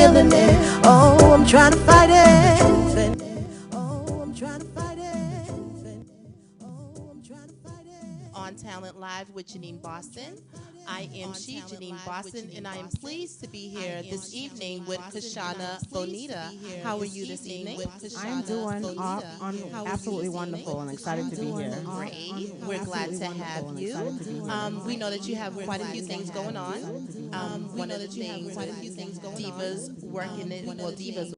feeling it. Oh, I'm trying to fight it. Oh, I'm trying to fight it. Oh, I'm trying to fight it. On Talent Live with Janine Boston. I am Janine Boston, and I am pleased to be here this evening with Kashana Bonita. How are you this evening? I'm doing absolutely wonderful and excited to be here. Great. We're glad to have you. We know that you have quite a few things going on. One of the things with Divas working in, well, Divas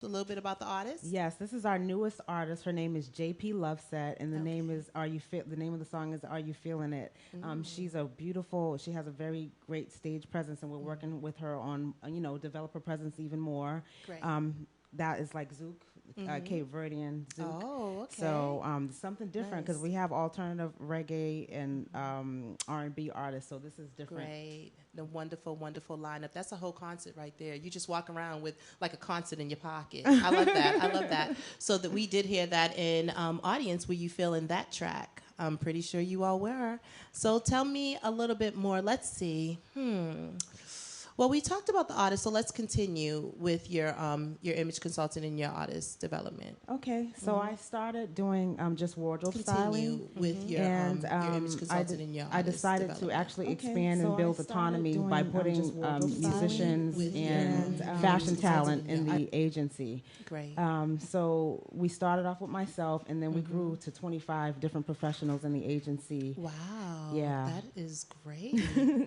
a little bit about the artist. Yes, this is our newest artist. Her name is JP Loveset, and the name is the name of the song is Are You Feeling It? She's a beautiful. She has a very great stage presence, and we're working with her on develop her presence even more. Great. That is like Zouk, Cape Verdean Zouk. Oh, okay. So something different because Nice. we have alternative reggae and R&B artists. So this is different. Great. The wonderful, wonderful lineup. That's a whole concert right there. You just walk around with like a concert in your pocket. I love that. I love that. So that we did hear that in audience. Were you feeling that track? I'm pretty sure you all were. So tell me a little bit more. Let's see. Well, we talked about the artist, so let's continue with your image consultant and your artist development. Okay, so I started doing just wardrobe styling. With your image consultant and your artist I decided to development. actually expand and build autonomy by putting musicians and fashion talent in the agency. Great. So we started off with myself, and then we grew to 25 different professionals in the agency. Wow. Yeah. That is great.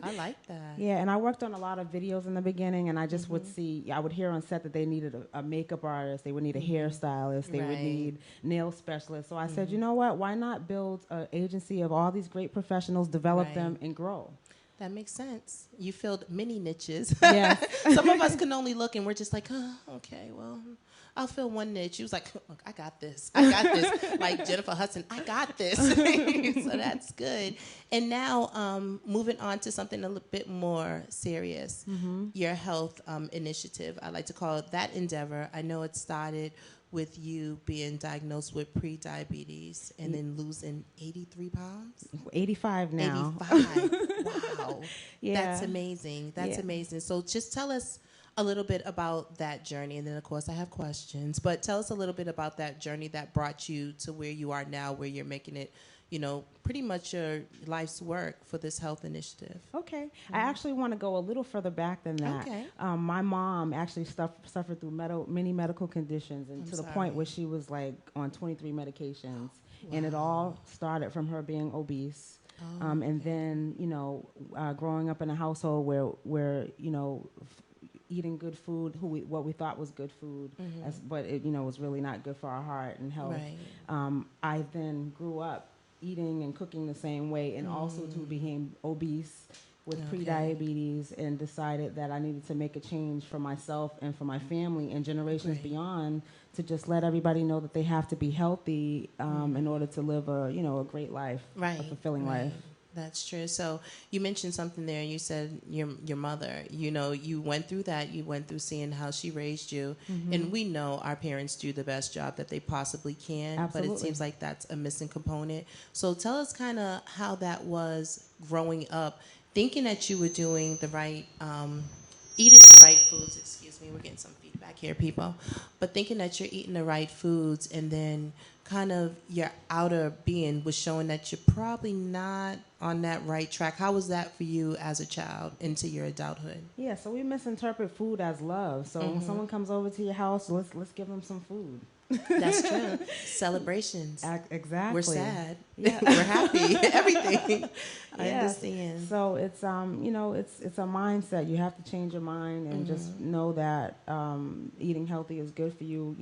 I like that. Yeah, and I worked on a lot of videos in the beginning, and I just would see, I would hear on set that they needed a makeup artist, they would need a hairstylist, they would Right. need nail specialists. So I said, you know what, why not build an agency of all these great professionals, develop them, and grow? That makes sense. You filled many niches. Yeah. Some of us can only look and we're just like, oh, okay, well, I'll fill one niche. She was like, look, I got this. I got this. Like Jennifer Hudson, I got this. So that's good. And now moving on to something a little bit more serious, your health initiative. I like to call it that endeavor. I know it started with you being diagnosed with pre-diabetes and then losing 83 pounds? 85 now. 85. Wow. Yeah. That's amazing. That's amazing. So just tell us a little bit about that journey. And then, of course, I have questions. But tell us a little bit about that journey that brought you to where you are now, where you're making it, pretty much your life's work for this health initiative. Okay. I actually want to go a little further back than that. Okay. My mom actually suffered through many medical conditions, and to the point where she was like on 23 medications. Wow. And it all started from her being obese. And then, growing up in a household where eating good food, what we thought was good food, but it was really not good for our heart and health. Right. I then grew up eating and cooking the same way, and also to became obese with pre-diabetes, and decided that I needed to make a change for myself and for my family and generations beyond, to just let everybody know that they have to be healthy in order to live a great life, a fulfilling life. That's true. So you mentioned something there. You said your mother, you went through that. You went through seeing how she raised you. And we know our parents do the best job that they possibly can. Absolutely. But it seems like that's a missing component. So tell us kind of how that was growing up, thinking that you were doing the right, eating the right foods. Excuse me, we're getting some feedback here, people. But thinking that you're eating the right foods, and then kind of your outer being was showing that you're probably not on that right track. How was that for you as a child into your adulthood? Yeah, so we misinterpret food as love. So when someone comes over to your house, let's give them some food. That's true. Celebrations. Exactly. We're sad. Yeah. We're happy. Everything. I understand. So it's it's a mindset. You have to change your mind and just know that eating healthy is good for you.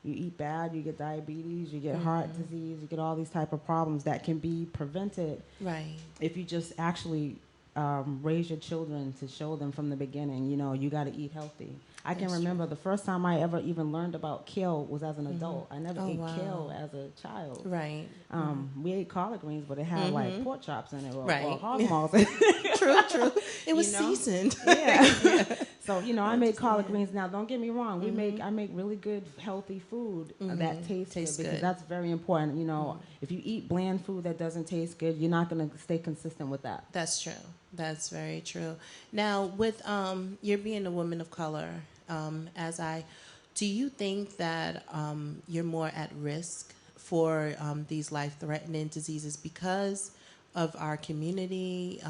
You eat bad, you get diabetes, you get heart disease, you get all these type of problems that can be prevented. Right. If you just actually raise your children to show them from the beginning, you got to eat healthy. I can remember the first time I ever even learned about kale was as an adult. I never ate kale as a child. Right. We ate collard greens, but it had like pork chops in it or hog maws. True. It was seasoned. Yeah. So, I make collard greens now. Don't get me wrong. I make really good, healthy food that tastes good because that's very important. If you eat bland food that doesn't taste good, you're not going to stay consistent with that. That's true. That's very true. Now, with you're being a woman of color, do you think that you're more at risk for these life-threatening diseases because of our community,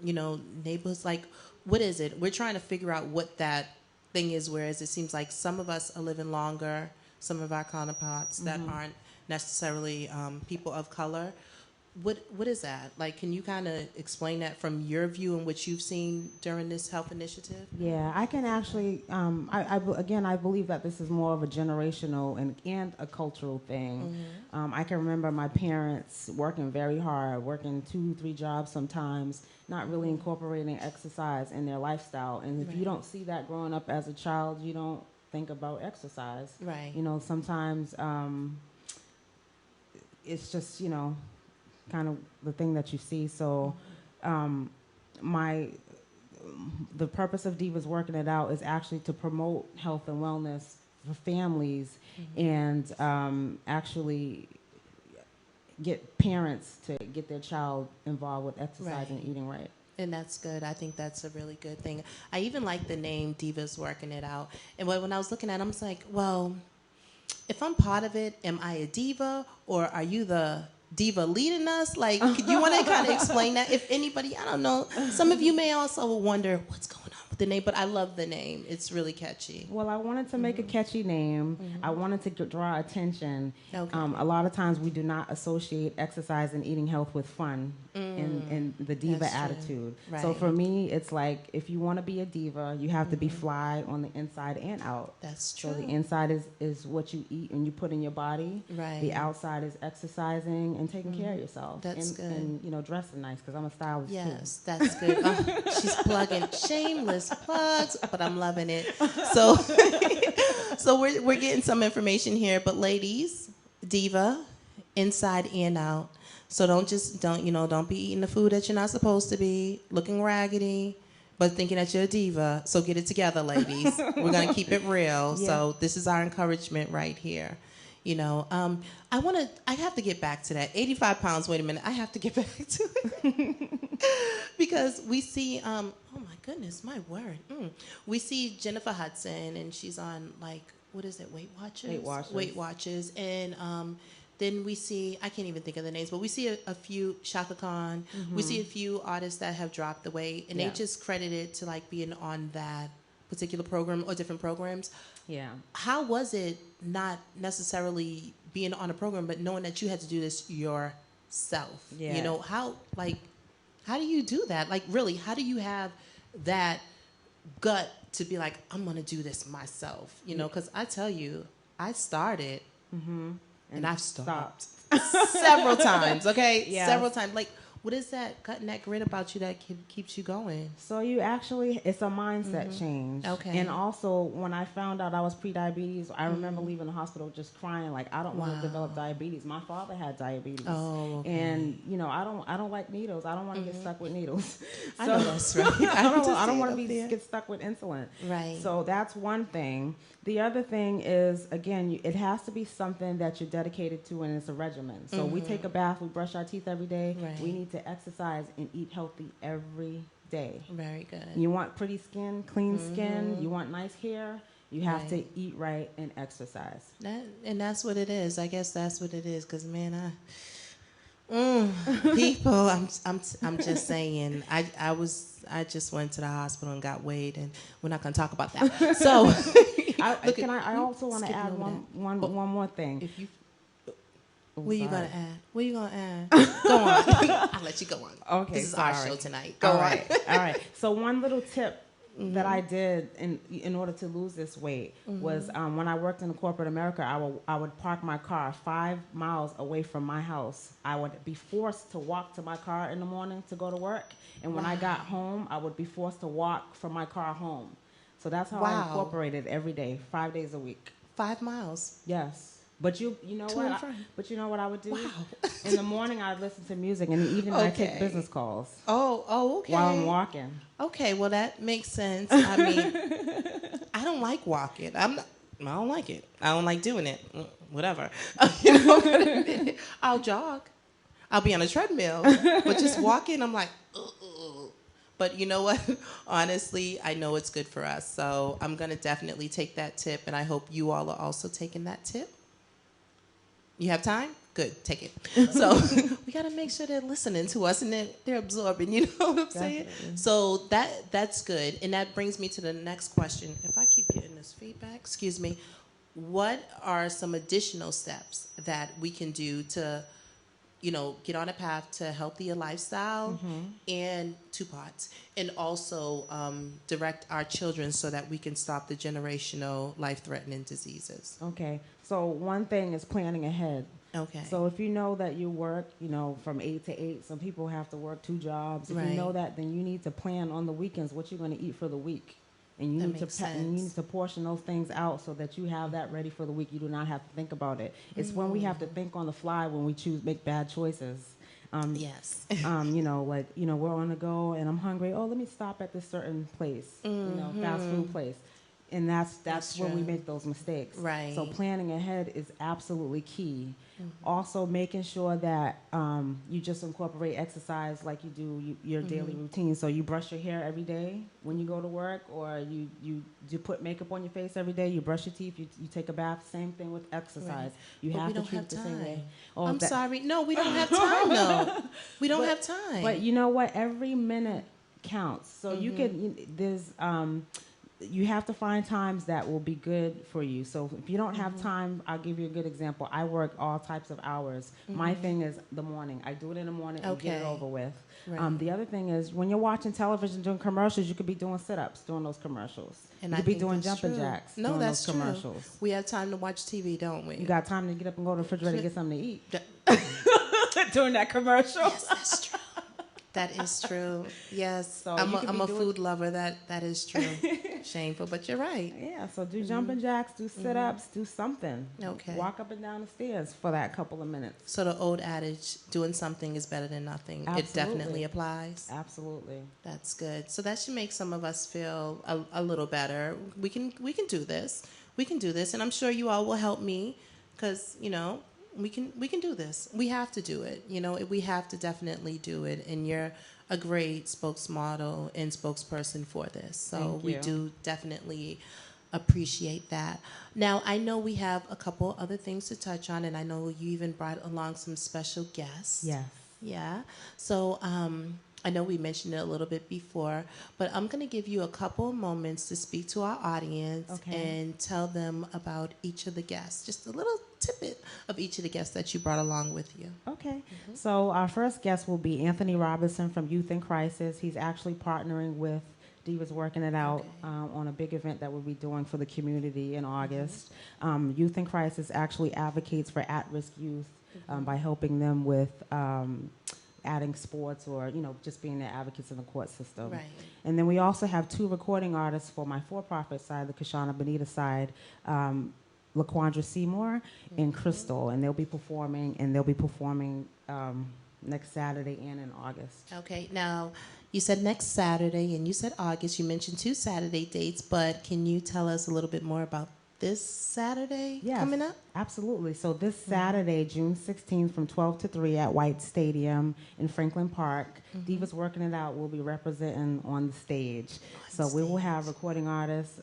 neighborhoods? Like, what is it? We're trying to figure out what that thing is, whereas it seems like some of us are living longer, some of our counterparts that aren't necessarily people of color. What is that? Like, can you kind of explain that from your view and what you've seen during this health initiative? Yeah, I can actually, I believe that this is more of a generational and a cultural thing. I can remember my parents working very hard, working 2-3 jobs sometimes, not really incorporating exercise in their lifestyle. And if you don't see that growing up as a child, you don't think about exercise. Right. Sometimes it's just, kind of the thing that you see. So the purpose of Divas Working It Out is actually to promote health and wellness for families and actually get parents to get their child involved with exercise and eating right. And that's good. I think that's a really good thing. I even like the name Divas Working It Out. And when I was looking at it, I was like, well, if I'm part of it, am I a diva or are you the diva leading us? Like, you want to kind of explain that? If anybody, I don't know, some of you may also wonder what's going on with the name, but I love the name. It's really catchy. Well, I wanted to make a catchy name. I wanted to draw attention. Okay. A lot of times we do not associate exercise and eating health with fun and the diva attitude. Right. So for me, it's like if you want to be a diva, you have to be fly on the inside and out. That's true. So the inside is what you eat and you put in your body. Right. The outside is exercising and taking care of yourself. That's good. And dressing nice because I'm a stylist too. Yes, that's good. She's plugging shameless plugs, but I'm loving it. So, so we're getting some information here. But ladies, diva, inside and out. So don't be eating the food that you're not supposed to be, looking raggedy, but thinking that you're a diva. So get it together, ladies. We're gonna keep it real. Yeah. So this is our encouragement right here. I have to get back to that. 85 pounds, wait a minute, I have to get back to it. Because we see, oh my goodness, my word. We see Jennifer Hudson, and she's on, like, what is it, Weight Watchers? Weight Watchers. And then we see, I can't even think of the names, but we see a few, Shaka Khan, we see a few artists that have dropped the weight, and they just credit it to, like, being on that particular program or different programs. Yeah. How was it not necessarily being on a program, but knowing that you had to do this yourself? Yeah. How do you do that? Like, really, how do you have that gut to be like, I'm going to do this myself? Because I tell you, I started and I've stopped several times, okay? Yeah. Several times. Like, what is that cutting that grit about you that keeps you going? So it's a mindset change. Okay. And also, when I found out I was pre-diabetes, I remember leaving the hospital just crying, like, I don't want to develop diabetes. My father had diabetes. Oh, okay. And, I don't like needles. I don't want to get stuck with needles. I know that's right. I don't want to get stuck with insulin. Right. So that's one thing. The other thing is, again, it has to be something that you're dedicated to, and it's a regimen. So we take a bath, we brush our teeth every day. Right. We need to exercise and eat healthy every day. Very good. You want pretty skin, clean skin, you want nice hair, you have to eat right and exercise. And that's what it is. I guess that's what it is. Because, man, people, I'm just saying. I just went to the hospital and got weighed, and we're not going to talk about that. So, I also want to add one more thing. If you. What are you gonna add? What are you gonna add? Go on. I'll let you go on. Okay. This is our show tonight. All right. So one little tip that I did in order to lose this weight was when I worked in corporate America, I would park my car 5 miles away from my house. I would be forced to walk to my car in the morning to go to work, and when I got home, I would be forced to walk from my car home. So that's how I incorporated every day, 5 days a week. 5 miles. Yes. But you know what? But you know what I would do? Wow. In the morning, I'd listen to music, and in the evening, I'd take business calls. Oh, okay. While I'm walking. Okay, well that makes sense. I mean, I don't like walking. I don't like it. I don't like doing it. Whatever. You know, I'll jog. I'll be on a treadmill, but just walking, I'm like, ugh. But you know what? Honestly, I know it's good for us. So I'm going to definitely take that tip, and I hope you all are also taking that tip. You have time? Good, take it. So we got to make sure they're listening to us and they're absorbing, you know what I'm saying? So that's good. And that brings me to the next question. If I keep getting this feedback, excuse me, what are some additional steps that we can do to, you know, get on a path to healthier lifestyle and 2 parts, and also direct our children so that we can stop the generational life-threatening diseases? Okay. So one thing is planning ahead. Okay. So if you know that you work, you know, from 8 to 8, some people have to work 2 jobs. If you know that, then you need to plan on the weekends what you're going to eat for the week. And you need to portion those things out so that you have that ready for the week. You do not have to think about it. It's when we have to think on the fly when we make bad choices. Yes. You know, like, you know, we're on the go and I'm hungry. Oh, let me stop at this certain place, you know, fast food place. And that's when we make those mistakes. Right. So planning ahead is absolutely key. Also making sure that you just incorporate exercise like you do your daily routine. So you brush your hair every day when you go to work, or you put makeup on your face every day, you brush your teeth, you take a bath. Same thing with exercise. You have to treat it the same way. Oh, I'm sorry. No, we don't have time, though. We don't have time. But you know what? Every minute counts. So you can, you have to find times that will be good for you. So if you don't have time, I'll give you a good example. I work all types of hours. My thing is the morning. I do it in the morning and get it over with. Right. The other thing is when you're watching television doing commercials, you could be doing sit-ups during those commercials. And you could be doing jumping jacks during those commercials. True. We have time to watch TV, don't we? You got time to get up and go to the refrigerator and get something to eat. During that commercial. Yes, that's true. That is true. Yes. So I'm a food lover. That is true. Shameful, but you're right. Yeah, so do jumping jacks, do sit-ups, do something. Okay. Walk up and down the stairs for that couple of minutes. So the old adage, doing something is better than nothing. Absolutely. It definitely applies. Absolutely. That's good. So that should make some of us feel a little better. We can do this. We can do this, and I'm sure you all will help me because, you know, we can do this. We have to do it. You know, we have to definitely do it. And you're a great spokesmodel and spokesperson for this. So we do definitely appreciate that. Now, I know we have a couple other things to touch on, and I know you even brought along some special guests. Yes. Yeah. So I know we mentioned it a little bit before, but I'm going to give you a couple moments to speak to our audience and tell them about each of the guests, just a little tidbit of each of the guests that you brought along with you. Okay. So our first guest will be Anthony Robinson from Youth in Crisis. He's actually partnering with Dbass Working It Out on a big event that we'll be doing for the community in August. Youth in Crisis actually advocates for at-risk youth by helping them with adding sports or, you know, just being their advocates in the court system. Right. And then we also have 2 recording artists for my for-profit side, the Kashana Bonita side, LaQuandra Seymour and Crystal, and they'll be performing next Saturday and in August. Okay. Now, you said next Saturday and you said August. You mentioned 2 Saturday dates, but can you tell us a little bit more about this Saturday coming up? Absolutely. So this Saturday, June 16th from 12 to 3 at White Stadium in Franklin Park, Dbass Working It Out will be representing on the stage. We will have recording artists.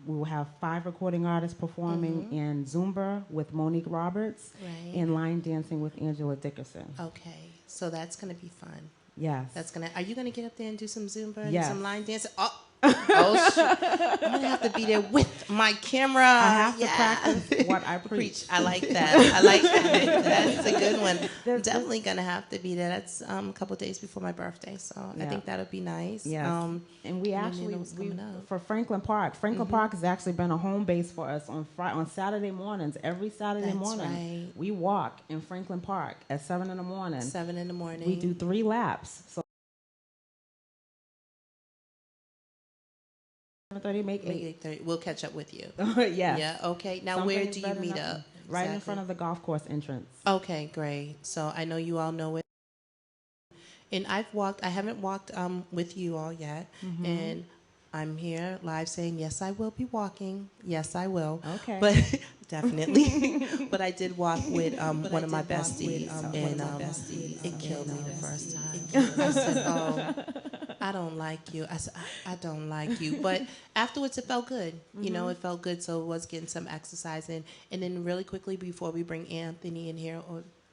We will have 5 recording artists performing in Zumba with Monique Roberts and line dancing with Angela Dickerson. Okay. So that's going to be fun. Yes. Are you going to get up there and do some Zumba and some line dancing? Oh. Oh, shoot. I'm gonna have to be there with my camera. I have to practice what I preach. I like that. I like that. That's a good one. I'm definitely gonna have to be there. That's a couple days before my birthday, so I think that'll be nice. Yes. And we actually for Franklin Park. Franklin Park has actually been a home base for us on Saturday mornings. Every Saturday morning, right. we walk in Franklin Park at 7 in the morning. 7 in the morning. We do 3 laps. So 7:30, make 8. We'll catch up with you. Yes. Yeah. Okay. Now, Something where do you meet up? Right in front of the golf course entrance. Okay, great. So I know you all know it. And I haven't walked with you all yet. Mm-hmm. And I'm here live saying, yes, I will be walking. Yes, I will. Okay. But definitely. But I did walk with one of my besties. And it killed me the first time. I said, oh, I don't like you. I said, I don't like you. But afterwards, it felt good. You know, it felt good. So it was getting some exercise in. And then really quickly, before we bring Anthony in here,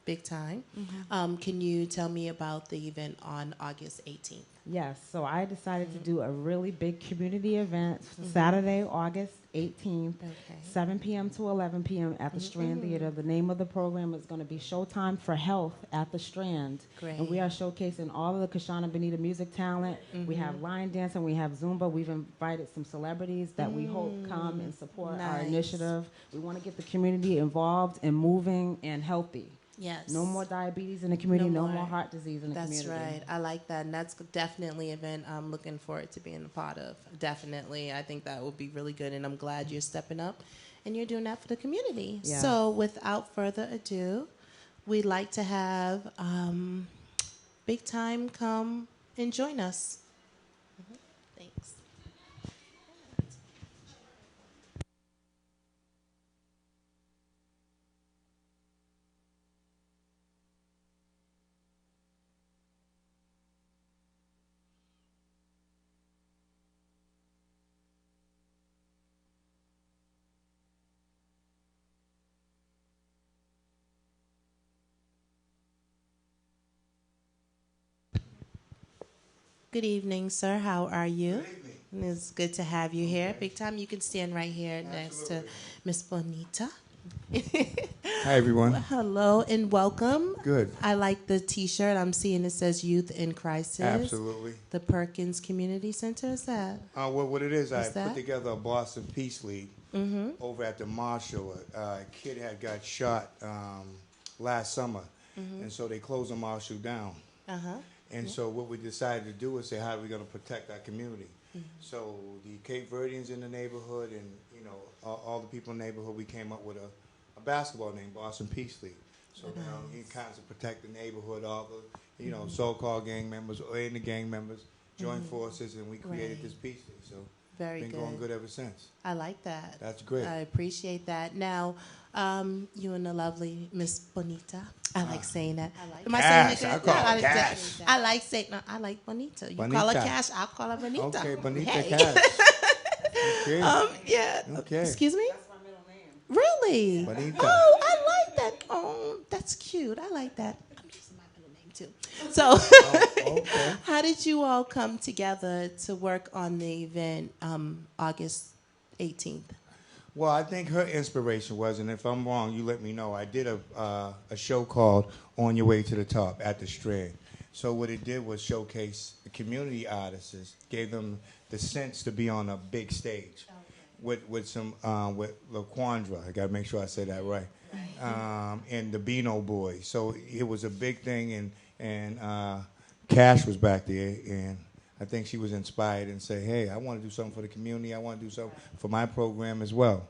big time, can you tell me about the event on August 18th? Yes. So I decided to do a really big community event Saturday, August 18th, 7 p.m. to 11 p.m. at the Strand Theater. The name of the program is going to be Showtime for Health at the Strand. Great. And we are showcasing all of the Kashana Bonita music talent. We have line dancing, we have Zumba. We've invited some celebrities that we hope come and support our initiative. We want to get the community involved and moving and healthy. Yes. No more diabetes in the community, no more heart disease in the community. That's right. I like that. And that's definitely an event I'm looking forward to being a part of. Definitely. I think that will be really good. And I'm glad you're stepping up and you're doing that for the community. Yeah. So without further ado, we'd like to have Big Time come and join us. Thanks. Good evening, sir. How are you? Good evening. It's good to have you here. Big Time, you can stand right here next to Miss Bonita. Hi, everyone. Well, hello and welcome. Good. I like the T-shirt. I'm seeing it says Youth in Crisis. Absolutely. The Perkins Community Center, is that? Well, what it is, I What's that? put together a Boston Peace League over at the Marshall. A kid had got shot last summer, and so they closed the Marshall down. And so what we decided to do is say, how are we going to protect our community? So the Cape Verdeans in the neighborhood and, you know, all the people in the neighborhood, we came up with a basketball named Boston Peace League. So now you kind of protect the neighborhood, all the, you know, so-called gang members or any gang members joined forces, and we created this Peace League. So Very been good. going good ever since. I like that. That's great. I appreciate that. Now, you and the lovely Miss Bonita. I like saying that. Am I Cash. saying I it good? call her like Cash. that. I like saying, no, I like Bonita. You call her Bonita. Cash, I'll call her Bonita. Okay, Bonita Hey. Cash. Okay. Yeah. Okay. Excuse me? That's my middle name. Really? Bonita. Oh, I like that. Oh, that's cute. I like that. I'm using my middle name too. So, Okay. how did you all come together to work on the event August 18th? Well, I think her inspiration was, and if I'm wrong, you let me know. I did a show called On Your Way to the Top at the Strand. So what it did was showcase the community artists, gave them the sense to be on a big stage with some with LaQuandra. I got to make sure I say that right. And the Beano Boys. So it was a big thing, and Cash was back there, and I think she was inspired and say, hey, I want to do something for the community. I want to do something for my program as well.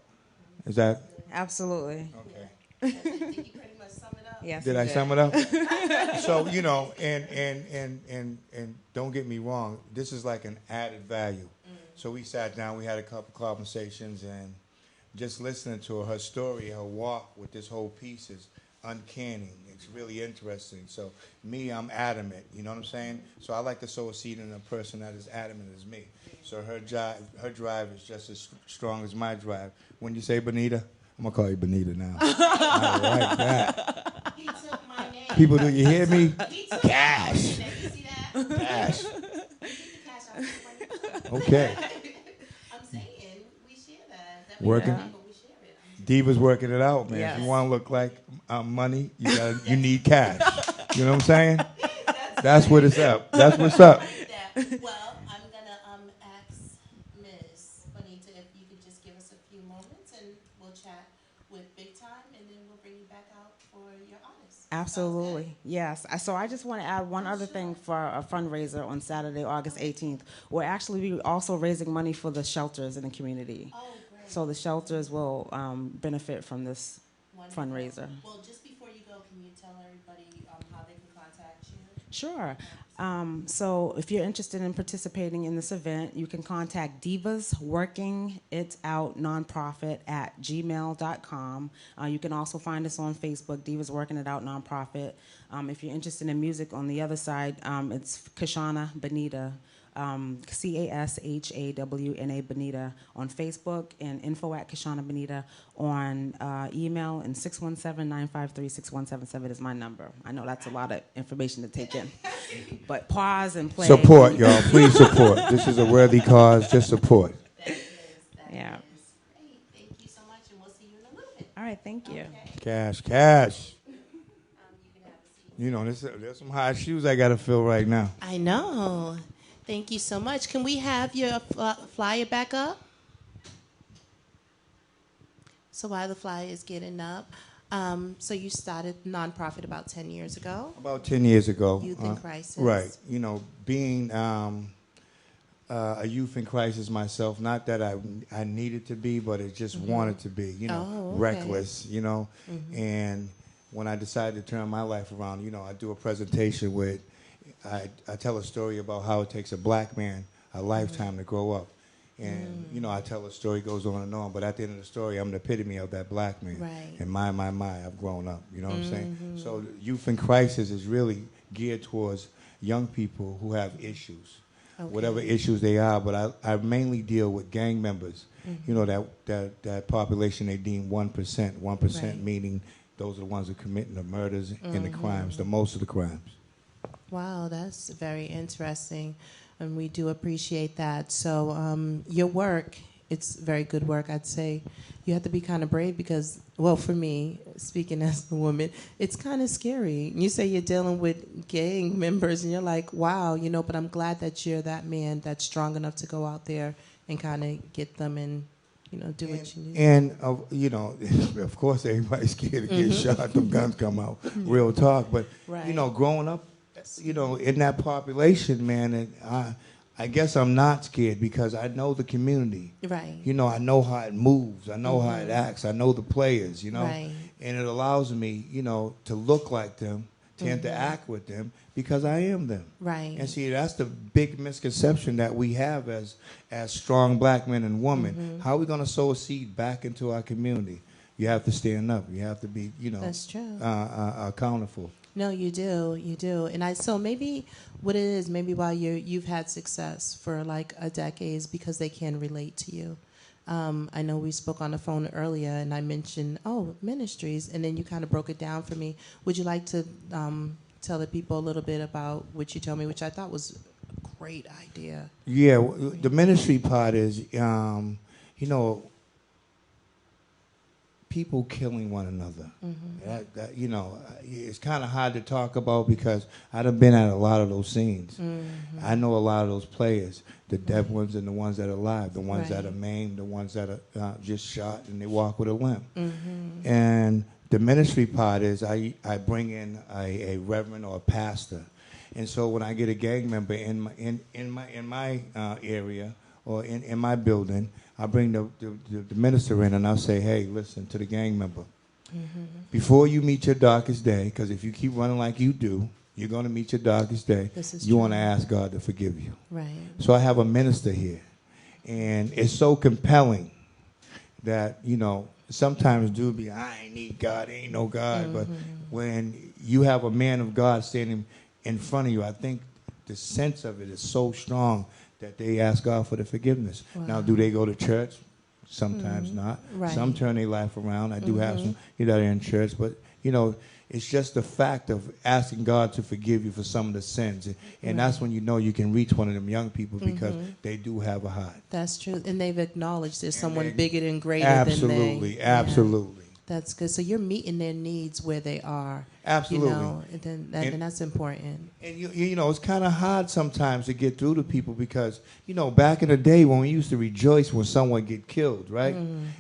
Is that? Absolutely. Okay. Did you pretty much sum it up? Yes. Did you I sum it up? So, you know, and don't get me wrong, this is like an added value. So we sat down, we had a couple conversations, and just listening to her story, her walk with this whole piece is uncanny. It's really interesting. So me, I'm adamant, you know what I'm saying? So I like to sow a seed in a person that is adamant as me. So her drive is just as strong as my drive. When you say Bonita, I'm going to call you Bonita now. I like that. He took my name. People, do you hear me? He took Cash. my name. You see that? Cash. Cash out. Okay. Working. Yeah. Diva's working it out, man. Yes. If you want to look like money, you need cash. You know what I'm saying? That's what it's up. That's what's up. Well, I'm gonna ask Miss Bonita if you could just give us a few moments and we'll chat with Big Time and then we'll bring you back out for your honors. Absolutely, yes. So I just want to add one other thing for a fundraiser on Saturday, August 18th. We're actually also raising money for the shelters in the community. Oh, great. So the shelters will benefit from this Wonderful. fundraiser. Well, just before you go, can you tell everybody how they can contact you? Sure. So if you're interested in participating in this event, you can contact Divas Working It Out Nonprofit at gmail.com. You can also find us on Facebook, Divas Working It Out Nonprofit. If you're interested in music on the other side, it's Kashana Bonita, CASHAWNA Bonita on Facebook, and info at Kashana Bonita on email, and 617-953-6177 is my number. I know that's a lot of information to take in, but pause and play. Support, y'all. Please support. This is a worthy cause. Just support. That is Yeah. great. Thank you so much, and we'll see you in a little bit. All right, thank you. Okay. Cash. You can have a seat. You know, there's some high shoes I got to fill right now. I know. Thank you so much. Can we have your flyer back up? So while the flyer is getting up, so you started nonprofit about 10 years ago? About 10 years ago. Youth in Crisis. Right. You know, being a youth in crisis myself, not that I needed to be, but it just wanted to be, you know, Oh, okay. reckless, you know. And when I decided to turn my life around, you know, I do a presentation with, I tell a story about how it takes a black man a lifetime to grow up. And, you know, I tell a story, goes on and on, but at the end of the story, I'm the epitome of that black man. Right. And my, I've grown up, you know what I'm saying? So Youth in Crisis is really geared towards young people who have issues, whatever issues they are, but I mainly deal with gang members. You know, that population they deem 1%, 1% Right. meaning those are the ones who are committing the murders and the crimes, the most of the crimes. Wow, that's very interesting, and we do appreciate that. So your work, it's very good work, I'd say. You have to be kind of brave because, well, for me, speaking as a woman, it's kind of scary. You say you're dealing with gang members, and you're like, wow, you know, but I'm glad that you're that man that's strong enough to go out there and kind of get them and, you know, do what you need. And, you know, of course, everybody's scared to get shot. Them guns come out. Real talk. But, Right. you know, growing up, you know, in that population, man, and I guess I'm not scared because I know the community. Right. You know, I know how it moves. I know how it acts. I know the players, you know. Right. And it allows me, you know, to look like them, to interact with them because I am them. Right. And see, that's the big misconception that we have as strong black men and women. How are we going to sow a seed back into our community? You have to stand up. You have to be, you know, That's true. accountable. No, you do. And so maybe what it is, maybe while you've had success for like a decade is because they can relate to you. I know we spoke on the phone earlier and I mentioned, ministries, and then you kind of broke it down for me. Would you like to tell the people a little bit about what you told me, which I thought was a great idea? Yeah, the ministry part is, you know, people killing one another. That you know, it's kind of hard to talk about because I've been at a lot of those scenes. I know a lot of those players, the dead ones and the ones that are alive, the ones that are maimed, the ones that are just shot and they walk with a limp. And the ministry part is I bring in a reverend or a pastor. And so when I get a gang member in my area or in my building, I bring the minister in and I'll say, hey, listen to the gang member. Before you meet your darkest day, because if you keep running like you do, you're going to meet your darkest day. You want to ask God to forgive you. Right. So I have a minister here. And it's so compelling that, you know, sometimes dude be, I ain't need God, ain't no God. But when you have a man of God standing in front of you, I think the sense of it is so strong that they ask God for the forgiveness. Now, do they go to church? Sometimes not. Right. Some turn their life around. I do have some that are in church, but you know, it's just the fact of asking God to forgive you for some of the sins. And that's when you know you can reach one of them young people because they do have a heart. That's true. And they've acknowledged there's someone bigger and greater absolutely, than they. Absolutely. Yeah. That's good. So you're meeting their needs where they are. Absolutely. You know, and that's important. And you know, it's kind of hard sometimes to get through to people because, you know, back in the day when we used to rejoice when someone get killed, right?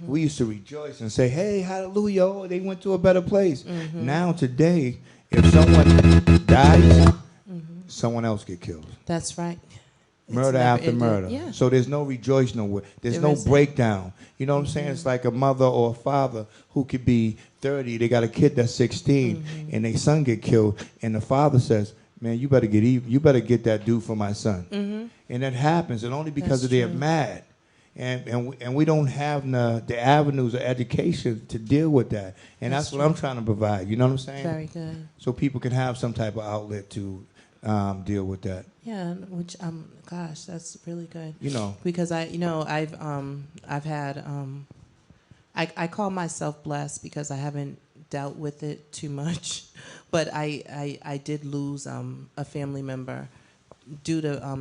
We used to rejoice and say, hey, hallelujah, oh, they went to a better place. Now today, if someone dies, someone else get killed. That's right. Murder after murder. Yeah. So there's no rejoice nowhere. There's There no isn't. breakdown. You know what I'm saying? It's like a mother or a father who could be 30. They got a kid that's 16, and their son get killed, and the father says, "Man, you better get even. You better get that dude for my son." And that happens, and only because they're mad, and we don't have the avenues of education to deal with that. And that's what I'm trying to provide. You know what I'm saying? Very good. So people can have some type of outlet to deal with that. Yeah, which gosh, that's really good. You know, because I've had I call myself blessed because I haven't dealt with it too much, but I did lose a family member due to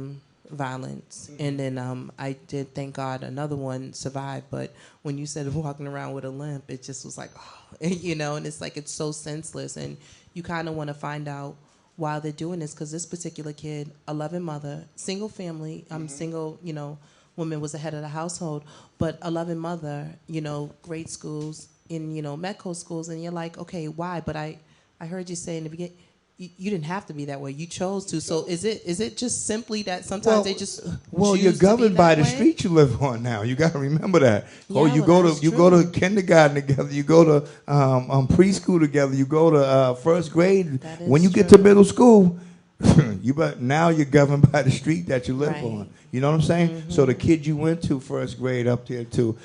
violence, and then I did, thank God, another one survived. But when you said walking around with a limp, it just was like, oh, you know, and it's like it's so senseless, and you kind of want to find out why they're doing this, because this particular kid, a loving mother, single family, single, you know, woman, was the head of the household, but a loving mother, you know, grade schools, in, you know, medical schools, and you're like, okay, why? But I heard you say in the beginning, you didn't have to be that way. You chose to. So is it just simply that sometimes they just you're choose governed to be by that the way? street you live on now. You got to remember that. Yeah, You well, go that's to go to true. kindergarten together. You go to preschool together. You go to first grade. That is When you get to true. middle school, now you're governed by the street that you live Right. on. You know what I'm saying? So the kid you went to first grade up there till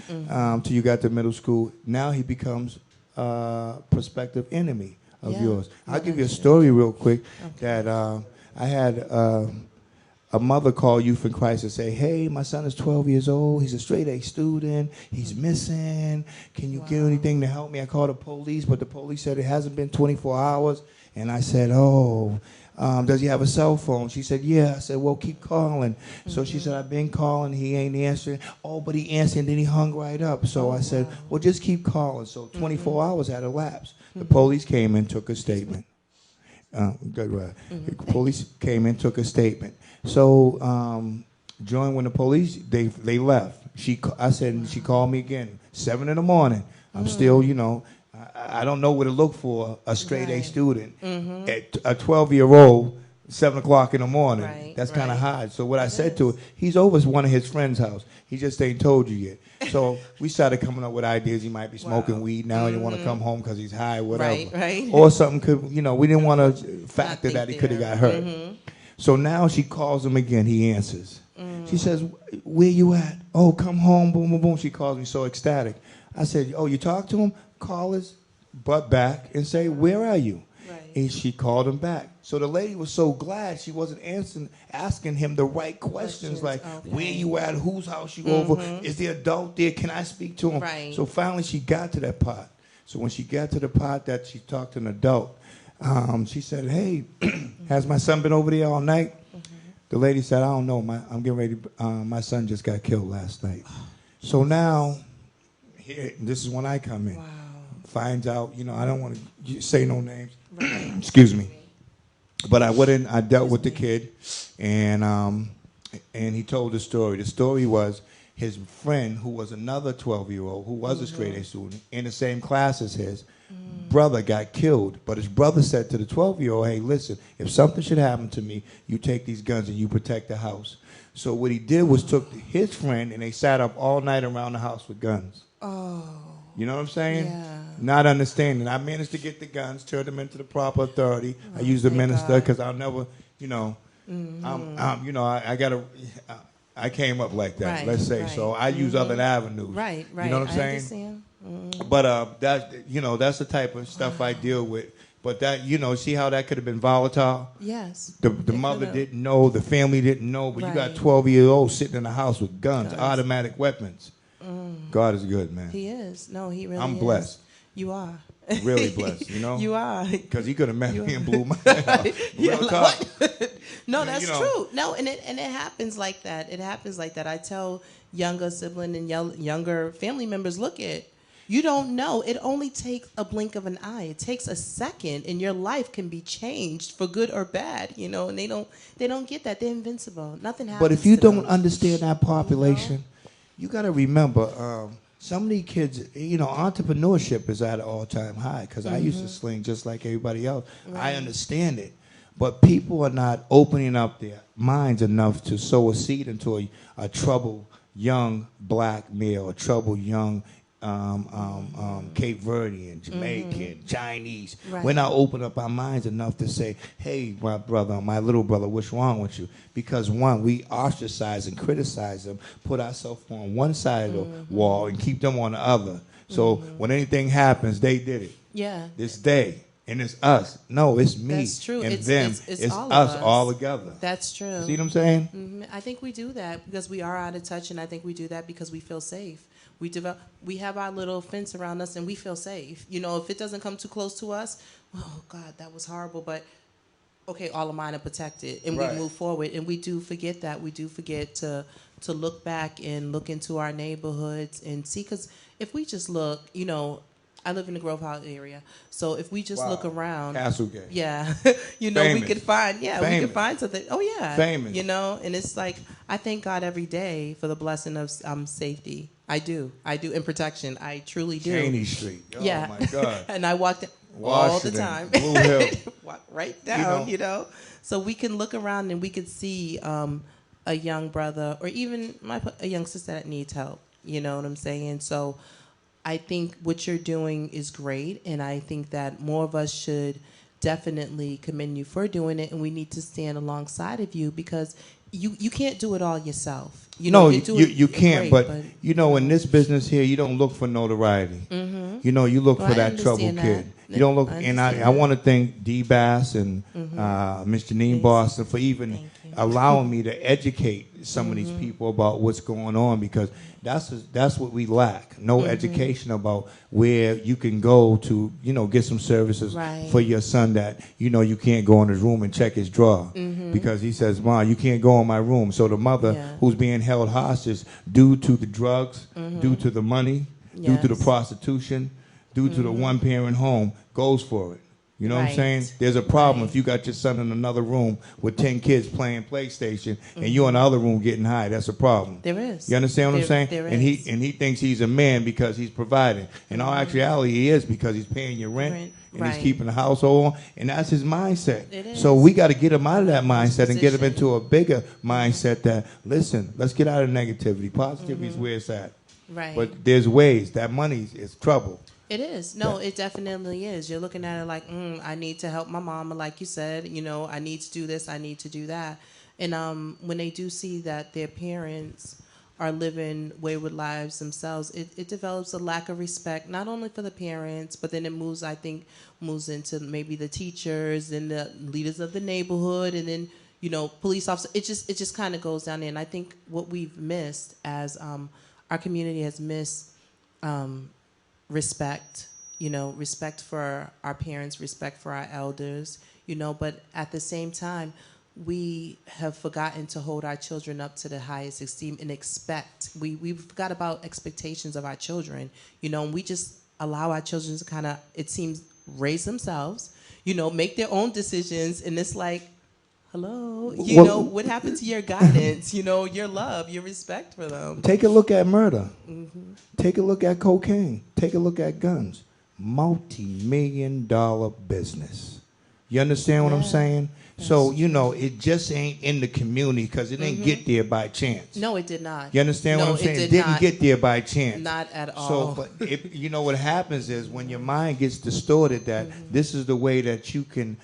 you got to middle school, now he becomes a prospective enemy of Yeah. yours. Yeah, I'll give you a that's true. story real quick that I had a mother call Youth in Christ and say, hey, my son is 12 years old. He's a straight A student. He's missing. Can you get anything to help me? I called the police, but the police said it hasn't been 24 hours. And I said, oh, does he have a cell phone? She said, yeah. I said, well, keep calling. So she said, I've been calling. He ain't answering. Oh, but he answered, and then he hung right up. So I said, well, just keep calling. So 24 hours had elapsed. The police came and took a statement. The police came and took a statement. So during when the police, they left. I said, she called me again, 7 in the morning. I'm still, you know, I don't know where to look for a straight A student. At a 12-year-old, 7 o'clock in the morning. Right, That's kind of right. hard. So what I said to her, he's over at one of his friend's house. He just ain't told you yet. So we started coming up with ideas. He might be smoking weed now. He didn't want to come home because he's high, whatever. Right. Or something could, you know, we didn't want to factor think that he could have there. got hurt. So now she calls him again. He answers. She says, where you at? Oh, come home. Boom, boom, boom. She calls me so ecstatic. I said, oh, you talked to him? Call his butt back and say, where are you? Right. And she called him back. So the lady was so glad she wasn't asking him the right questions like, okay. where you at? Whose house you over? Is the adult there? Can I speak to him? Right. So finally she got to that part. So when she got to the part that she talked to an adult, she said, hey, has my son been over there all night? The lady said, I don't know. I'm getting ready. My son just got killed last night. So now, this is when I come in. Wow. Finds out, you know, I don't want to say no names. Right. Excuse me. But I went in, I dealt with the kid, and he told the story. The story was his friend, who was another 12-year-old, who was a straight A student, in the same class as his, brother got killed. But his brother said to the 12-year-old, hey, listen, if something should happen to me, you take these guns and you protect the house. So what he did was took his friend, and they sat up all night around the house with guns. Oh. You know what I'm saying? Yeah. Not understanding. I managed to get the guns, turn them into the proper authority. I used the thank minister God. because I'll never, you know, you know, I came up like that, Right, let's say. right. So I use other avenues. Right. You know what I'm saying? Understand. But that's the type of stuff I deal with. But that, you know, see how that could have been volatile? Yes. The It mother could've. didn't know, the family didn't know, but you got Right. 12-year-olds sitting in the house with guns, automatic weapons. God is good, man. He is. No, he really I'm is. blessed. You are. Really blessed, you know? You are. Because he could have met me and blew my head off. Yeah, Real like, talk. what? No, that's You know. true. No, and it happens like that. It happens like that. I tell younger sibling and younger family members, look at, you don't know. It only takes a blink of an eye. It takes a second, and your life can be changed for good or bad. You know, and they don't get that. They're invincible. Nothing happens. But if you to don't them. understand that population, you got to remember, some of these kids, you know, entrepreneurship is at an all-time high because I used to sling just like everybody else. Right. I understand it. But people are not opening up their minds enough to sow a seed into a troubled young black male, a troubled young Cape Verdean, Jamaican, Chinese. Right. We're not opening up our minds enough to say, hey, my brother, my little brother, what's wrong with you? Because one, we ostracize and criticize them, put ourselves on one side of the wall and keep them on the other. So when anything happens, they did it. Yeah. It's they. And it's us. No, it's me. That's true. And It's them. all of us us. all together. That's true. See what I'm saying? I think we do that because we are out of touch, and I think we do that because we feel safe. We have our little fence around us, and we feel safe. You know, if it doesn't come too close to us, oh God, that was horrible. But okay, all of mine are protected, and Right. we move forward. And we do forget that. We do forget to look back and look into our neighborhoods and see. Because if we just look, you know, I live in the Grove House area, so if we just Wow. look around, Castlegate. yeah, you know, Famous. we could find, we Famous. could find something. Oh yeah, Famous. you know, and it's like I thank God every day for the blessing of safety. I do, and protection. I truly do. Cheney Street. Oh, Yeah. my God. And I walked all the Washington, time. Blue Hill. Walk right down, you know. So we can look around and we could see a young brother or even a young sister that needs help. You know what I'm saying? So I think what you're doing is great, and I think that more of us should definitely commend you for doing it, and we need to stand alongside of you because you can't do it all yourself. You know, you can't. great, But you know, in this business here, you don't look for notoriety. You know, you look Well, for I that troubled understand kid. that. You don't look. I And understand I that. want to thank Dbass and Mr. Janine Boston for even Thank you. allowing me to educate some of these people about what's going on because that's what we lack. No education about where you can go to, you know, get some services Right. for your son that, you know, you can't go in his room and check his drawer because he says, Mom, you can't go in my room. So the mother Yeah. who's being held hostage due to the drugs, due to the money, due to the Yes. prostitution, due to the one-parent home, goes for it. You know what I'm Right. saying? There's a problem Right. if you got your son in another room with 10 kids playing PlayStation and you're in the other room getting high. That's a problem. There is. You understand what I'm saying? There and is. he thinks he's a man because he's providing. In all actuality, he is because he's paying your rent and Right. he's keeping the household on, and that's his mindset. It So is. we got to get him out of that mindset and get him Position. into a bigger mindset that, listen, let's get out of negativity. Positivity is where it's at. Right. But there's ways. That money is trouble. It is. No, it definitely is. You're looking at it like, I need to help my mama, like you said. You know, I need to do this, I need to do that. And when they do see that their parents are living wayward lives themselves, it develops a lack of respect, not only for the parents, but then it moves into maybe the teachers and the leaders of the neighborhood, and then, you know, police officers. It just kind of goes down there. And I think what we've missed as our community has missed respect, you know, respect for our parents, respect for our elders, you know, but at the same time, we have forgotten to hold our children up to the highest esteem and expect. We forgot about expectations of our children, you know, and we just allow our children to kind of, it seems, raise themselves, you know, make their own decisions, and it's like, hello, you Well- know, what happened to your guidance, you know, your love, your respect for them? Take a look at murder. Take a look at cocaine. Take a look at guns. Multi-million-dollar business. You understand what I'm Yeah, saying? So, you know, it just ain't in the community because it didn't get there by chance. No, it did not. You understand what No, I'm saying? It It didn't not. get there by chance. Not at all. So, but you know what happens is when your mind gets distorted that this is the way that you can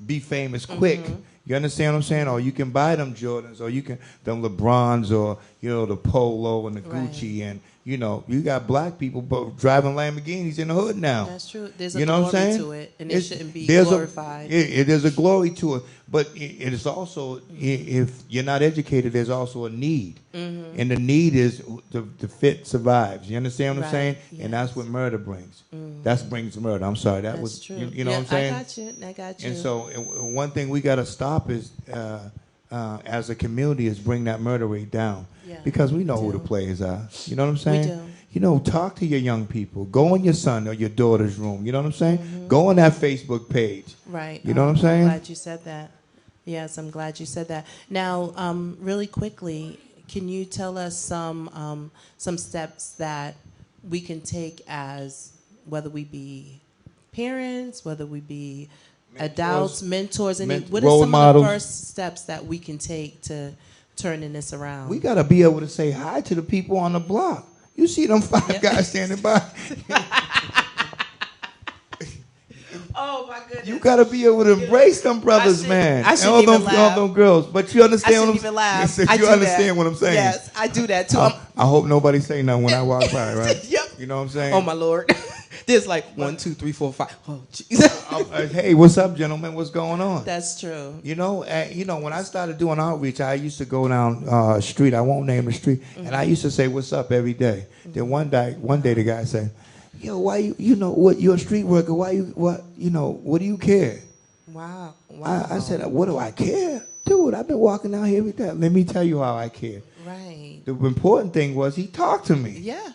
be famous quick. You understand what I'm saying? Or you can buy them Jordans, or you can them LeBrons, or the Polo and the Gucci, and you got black people driving Lamborghinis in the hood now. That's true. There's a You know what I'm glory saying? to it, and it shouldn't be There's glorified. There's a glory to it, but it is also, if you're not educated, there's also a need, and the need is the fit survives. You understand what I'm saying? Yes. And that's what murder brings. That brings murder. I'm sorry, that That's was true. you know what I'm saying? I got you. And so one thing we got to stop is, as a community, is bring that murder rate down. Yeah, Because we know who the do. players are. You know what I'm saying? We do. Talk to your young people. Go in your son or your daughter's room. You know what I'm saying? Go on that Facebook page. Right. You know what I'm saying? I'm glad you said that. Yes, I'm glad you said that. Now, really quickly, can you tell us some steps that we can take as, whether we be parents, whether we be adults, mentors, what are role some models. of the first steps that we can take to turning this around? We got to be able to say hi to the people on the block. You see them five guys standing by. Oh my goodness! You got to be able to embrace them brothers, man. I shouldn't and even laugh. all them girls. But you I understand shouldn't what even I'm laugh. saying? I You do understand that. what I'm saying? Yes, I do that too. I hope nobody say nothing when I walk by, right? Yep. You know what I'm saying? Oh my Lord! There's like 1, 2, 3, 4, 5. Oh jeez. Hey, what's up, gentlemen? What's going on? That's true. When I started doing outreach, I used to go down a street. I won't name the street, and I used to say, "What's up?" every day. Then one day, the guy said, "Yo, why you're a street worker? What do you care?" Wow. I said, "What do I care, dude? I've been walking down here every day. Let me tell you how I care." Right. The important thing was he talked to me. Yeah.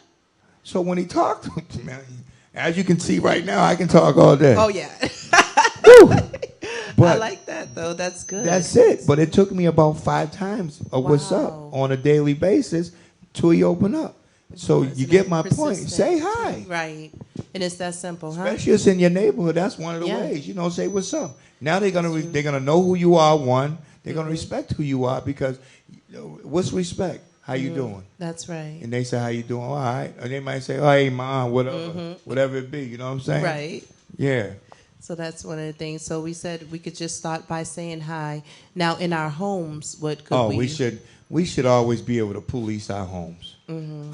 So when he talked to me, as you can see right now, I can talk all day. Oh yeah. Woo! I But like that though. That's good. that's it. But it took me about 5 times of what's up Wow. on a daily basis till he opened up. So you Isn't get that my point. persistent, Say too? hi. Right. And it's that simple, huh? Especially if it's in your neighborhood. That's one of the Yeah. ways. Say what's up. Now they're gonna know who you are. One, they're gonna respect who you are because what's respect? How you doing? That's right. And they say, how you doing? All right. And they might say, oh, hey, mom, whatever it be. You know what I'm saying? Right. Yeah. So that's one of the things. So we said we could just start by saying hi. Now in our homes, what could we should always be able to police our homes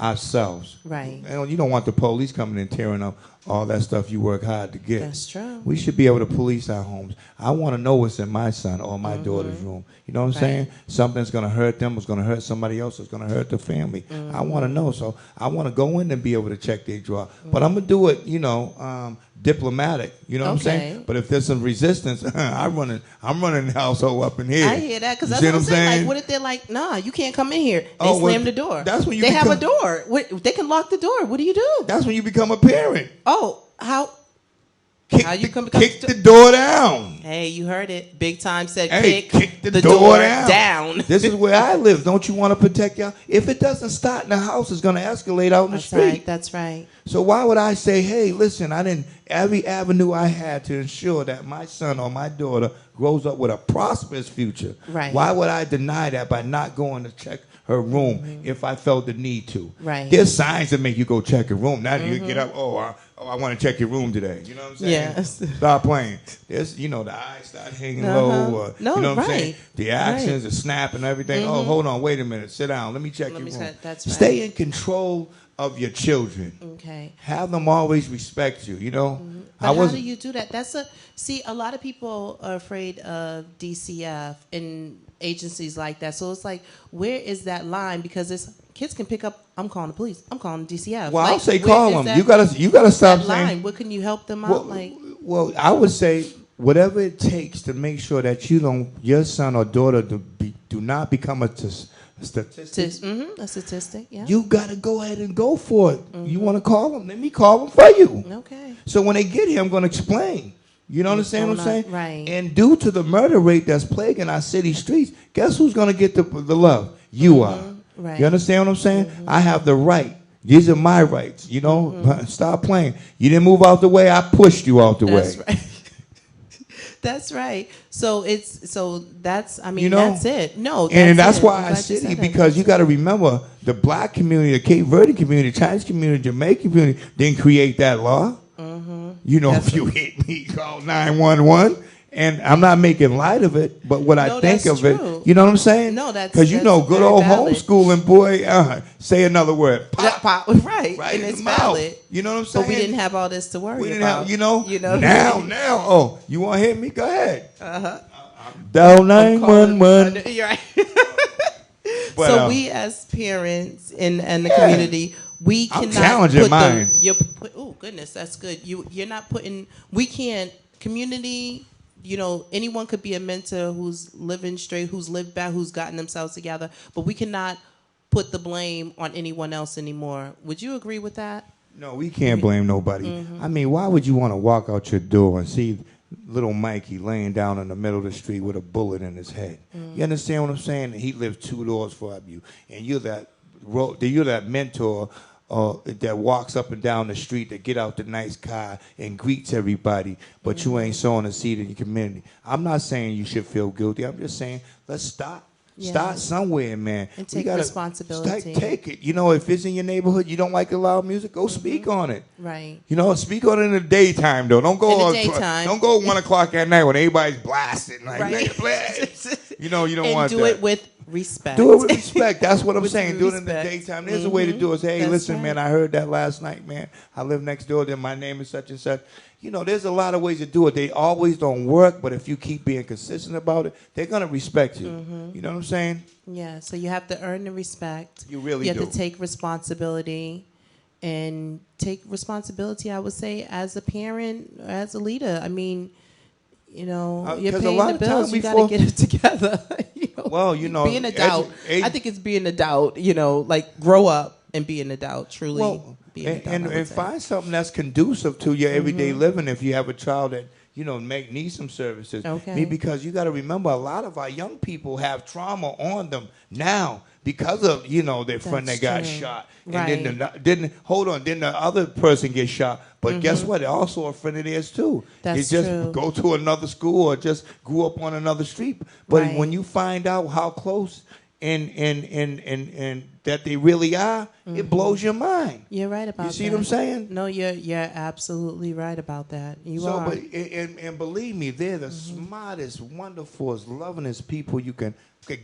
ourselves. Right. And you don't want the police coming and tearing up all that stuff you work hard to get. That's true. We should be able to police our homes. I want to know what's in my son or my daughter's room. You know what I'm saying? Something's going to hurt them. It's going to hurt somebody else. It's going to hurt the family. I want to know. So I want to go in and be able to check their drawer. But I'm going to do it, diplomatic. You know what I'm saying? But if there's some resistance, I'm running the household up in here. I hear that because You that's see what I'm saying. Like, saying? what if they're like, nah, you can't come in here? They Oh, well, slam the door. that's when you they have a become- door. They can lock the door. What do you do? That's when you become a parent. Oh, how? How you come? Kick the door down. Hey, you heard it. Big Time said Hey, kick the door down. down. This is where I live. Don't you want to protect y'all? If it doesn't start in the house, it's going to escalate out in the That's street. right. That's right. So why would I say, hey, listen, every avenue I had to ensure that my son or my daughter grows up with a prosperous future. Right. Why would I deny that by not going to check her room if I felt the need to? Right. There's signs that make you go check your room. Now you get up, I want to check your room today. You know what I'm saying? Yes. Stop playing. There's, the eyes start hanging low. Or, No, you know what I'm right. saying? The actions, the snap and everything. Oh, hold on, wait a minute. Sit down. Let me check your room. That's right. Stay in control of your children. Okay. Have them always respect you, But how do you do that? A lot of people are afraid of DCF and agencies like that. So it's like, where is that line? Because kids can pick up, I'm calling the police, I'm calling DCF. Well, like, I'll say where call is them. that- You gotta stop that saying. line? What can you help them out? Well, I would say whatever it takes to make sure that your son or daughter do not become a statistic. A statistic, yeah. You gotta go ahead and go for it. You want to call them? Let me call them for you. Okay. So when they get here, I'm going to explain. You know understand what I'm saying? Right. And due to the murder rate that's plaguing our city streets, guess who's going to get the love? You are. Right. You understand what I'm saying? I have the right. These are my rights. Stop playing. You didn't move out the way. I pushed you out the That's way. right. That's right. So that's it. No, And that's it. why I'm I glad you city, said that. because you got to remember the black community, the Cape Verde community, the Chinese community, the Jamaican community didn't create that law. If you hit me, call 911. And I'm not making light of it, but what I No, think that's of it, true. you know what I'm saying? No, that's- because you that's know, good very old valid. homeschooling, boy. Say another word, That pop, pop, right, right and in it's the mouth. valid. You know what I'm saying? But we didn't have all this to worry We didn't about. have, you know. Now, Now. Oh, you want to hit me? Go ahead. Uh-huh. Dial I'm calling- 911. You're right. But, So we as parents in the community, we I'm cannot challenging put mine. Oh goodness, that's good. You're not putting. We can't community. You know, anyone could be a mentor who's living straight, who's lived back, who's gotten themselves together. But we cannot put the blame on anyone else anymore. Would you agree with that? No, we can't blame nobody. Mm-hmm. I mean, why would you want to walk out your door and see little Mikey laying down in the middle of the street with a bullet in his head? You understand what I'm saying? He lives 2 doors from you, and you're that mentor that walks up and down the street to get out the nice car and greets everybody, but you ain't sowing a seed in your community. I'm not saying you should feel guilty. I'm just saying let's stop. Yeah. Start somewhere, man. And We take responsibility. Take it. You know, if it's in your neighborhood, you don't like the loud music, go speak on it. Right. You know, speak on it in the daytime, though. Don't go In the on, daytime. Don't go 1 o'clock at night when everybody's blasting. Like, Right. you know, you don't And want do that. it with respect. Do it with respect. That's what I'm With saying. Do it in the respect. daytime. There's a way to do it. Say, hey, That's listen, right. man, I heard that last night, man. I live next door. Then my name is such and such. You know, there's a lot of ways to do it. They always don't work, but if you keep being consistent about it, they're going to respect you. You know what I'm saying? Yeah, so you have to earn the respect. You really You have do. to take responsibility and take responsibility, I would say, as a parent, as a leader. I mean, you know, you're 'cause a paying lot the of bills. time You got before- to get it together. You know? Well, you know, be an adult. I think it's be an adult, you know, like grow up and be an adult, truly be an adult. I would and say. find something that's conducive to your everyday living if you have a child that, you know, need some services. Okay. Because you got to remember, a lot of our young people have trauma on them now because of, you know, their friend that got true. shot. Right. And then the other person gets shot. But guess what? They're also a friend of theirs too. That's they just true. go to another school or just grew up on another street. But Right. when you find out how close and that they really are, it blows your mind. You're right about that. You see what I'm saying? No, you're absolutely right about that. You So, are. but and believe me, they're the smartest, wonderfulest, lovingest people you can.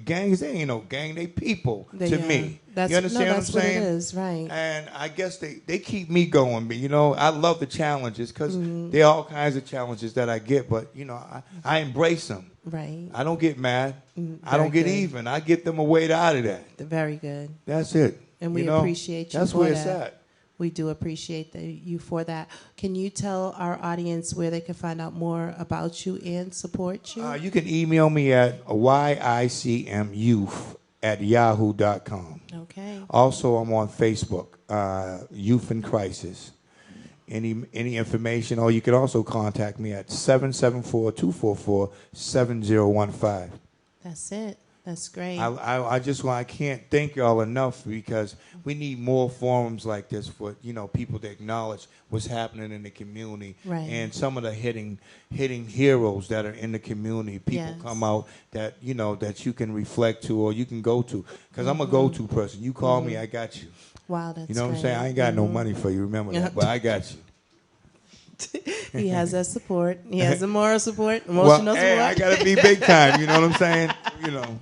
Gangs, they ain't no gang, they people to me. You understand that's what I'm saying? what it is, right? And I guess they keep me going. But you know, I love the challenges because there are all kinds of challenges that I get. But you know, I embrace them. Right. I don't get mad. I very don't get good. even. I get them a way out of that. Very good. That's it. And we You know? appreciate you That's for where that. it's at. We do appreciate you for that. Can you tell our audience where they can find out more about you and support you? You can email me at yicmyouth@yahoo.com. Okay. Also, I'm on Facebook, Youth in Crisis. Any information, or you can also contact me at 774-244-7015. That's it. That's great. I can't thank y'all enough because we need more forums like this for, you know, people to acknowledge what's happening in the community. Right. And some of the hitting heroes that are in the community, people Yes. come out that, you know, that you can reflect to or you can go to. Because I'm a go-to person. You call me, I got you. Wow, that's You know what I'm great. saying? I ain't got no money for you, remember that, but I got you. He has that support. He has the moral support, Well, emotional hey, support. I got to be big time, you know what I'm saying? You know.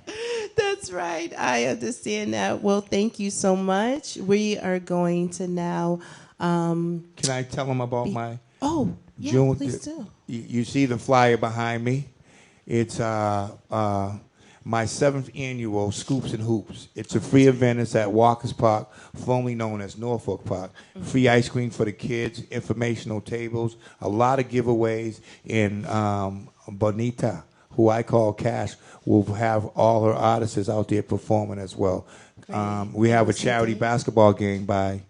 That's right. I understand that. Well, thank you so much. We are going to now. Can I tell them about my Oh, yeah, June? please do. You see the flyer behind me? It's my 7th annual Scoops and Hoops. It's a free event. It's at Walker's Park, formerly known as Norfolk Park. Free ice cream for the kids, informational tables, a lot of giveaways, and Bonita, who I call Cash, will have all her artists out there performing as well. We have a charity basketball game by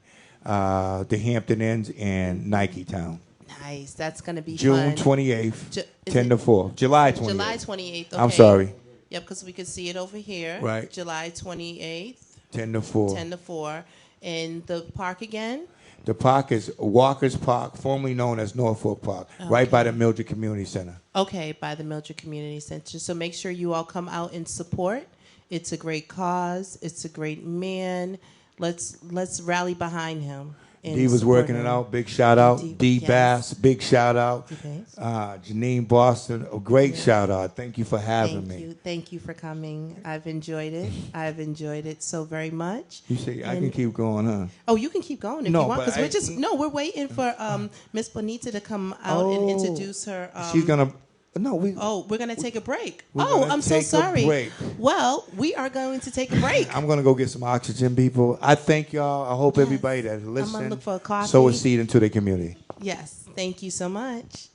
the Hampton Inns and Nike Town. Nice. That's going to be June fun. 28th, Ju- is 10 to 4. July 28th. July 28th. Okay. I'm sorry. Yep, because we can see it over here. Right. July 28th, 10 to 4. 10 to 4. And the park again? The park is Walker's Park, formerly known as Norfolk Park, right by the Mildred Community Center. Okay, by the Mildred Community Center. So make sure you all come out and support. It's a great cause. It's a great man. Let's rally behind him. in D was support working it him. out. Big shout out. Yes. Dbass, big shout out. Dbass. Janine Boston, a great shout out. Thank you for having me. Thank you for coming. I've enjoyed it. I've enjoyed it so very much. You see, I can keep going, huh? Oh, you can keep going if No, you want, but because we're waiting for Miss Bonita to come out and introduce her. She's gonna. No, we're gonna take a break. I'm so take a sorry. break. Well, we are going to take a break. I'm gonna go get some oxygen, people. I thank y'all. I hope everybody that's listening look for a coffee. sow a seed into the community. Yes, thank you so much.